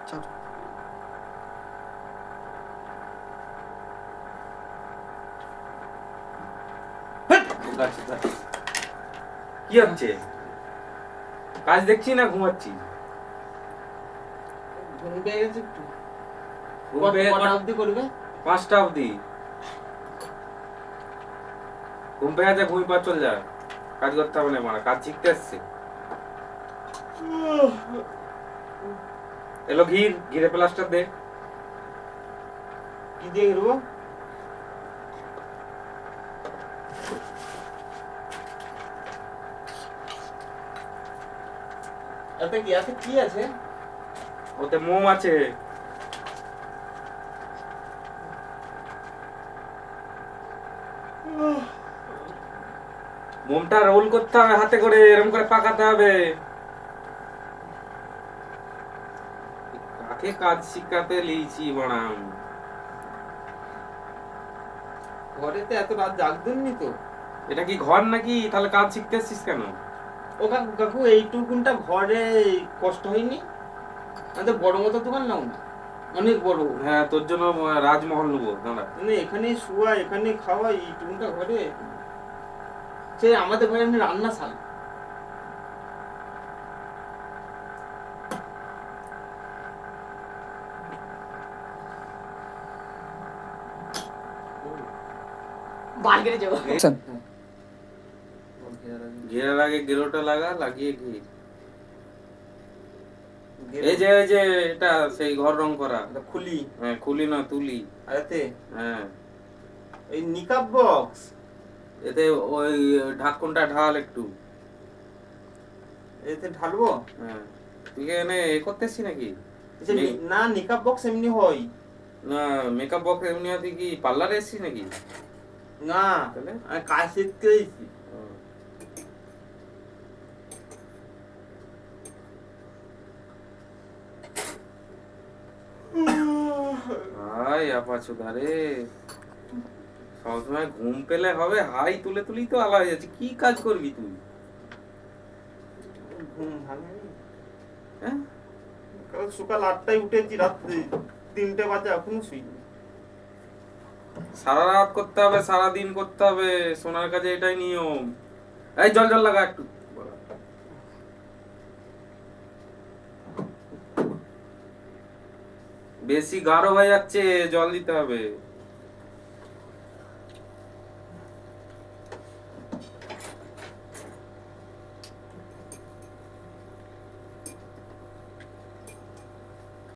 চল। কি হচ্ছে? কাজ দেখছি না ঘুমাচ্ছি? ঘুম পেয়ে গেছে একটু। ঘুম পেয়ে কটা অবধি করবে? 5টা অবধি। ঘুম পেয়ে গেছে, ঘুমিয়ে পর চল যা। কাজ করতে হবে না, মারা কাজ শিখতে আসছে। এলো ঘিরে প্লাস্টার দে। কি দিয়ে গেলবো? এতে কি আছে? ওতে মোম আছে। মোমটা রোল করতে হবে হাতে করে, এরকম করে পাকাতে হবে। কাকে কাজ শিখাতে লিয়েছি বানাম? ঘরেতে এত রাত জাগদুননি তো। এটা কি ঘর নাকি? তাহলে কাজ শিখতে আসছিস কেন? ও কাকু কাকু এইটুকুনটা ঘরে কষ্ট হয়নি? আমাদের বড় মতো দোকান নাও না, অনেক বড়। হ্যাঁ, তোর জন্য রাজমহল নেবো, দাঁড়া। মানে এখানে শুয়া এখানে খাওয়া, এইটুকুনটা ঘরে। সে আমাদের ঘরে এমনি রান্না শাল। বার্গেটে যাবো। ঘিরার আগে গেরোটা লাগা, লাগিয়ে ঘি। এই যে এটা সেই ঘর রং করা। খুলি? হ্যাঁ, খুলি না তুলি। এতে হ্যাঁ, এই নিকাপ বক্স। এতে ওই ঢাকনটা ঢাল একটু। এতে ঢালবো? হ্যাঁ, তুই কি এনে এ করতেছি নাকি? না, নিকাপ বক্স এমনি হয় না, মেকআপ বক্স এমনি হয়। তুই কি পার্লারে এসেছিস নাকি? না, তাহলে আমি কাজ শিখতে এসেছি। হাই আপাচু রে, সবসময় ঘুম পেলে হবে? হাই তুলে তুলি তো আলা হয়ে যাচ্ছে। কি কাজ করবি তুই? ঘুম ভাঙেনি। হ্যাঁ, কাল সকাল 8টায় উঠেছি, রাত্রি 3টে বাজে এখনো শুইনি। সারা রাত করতে হবে, সারা দিন করতে হবে, সোনার কাজে এটাই নিয়ম। এই জল জল লাগা একটু। বেশি গাঢ় হয়ে যাচ্ছে, জল দিতে হবে।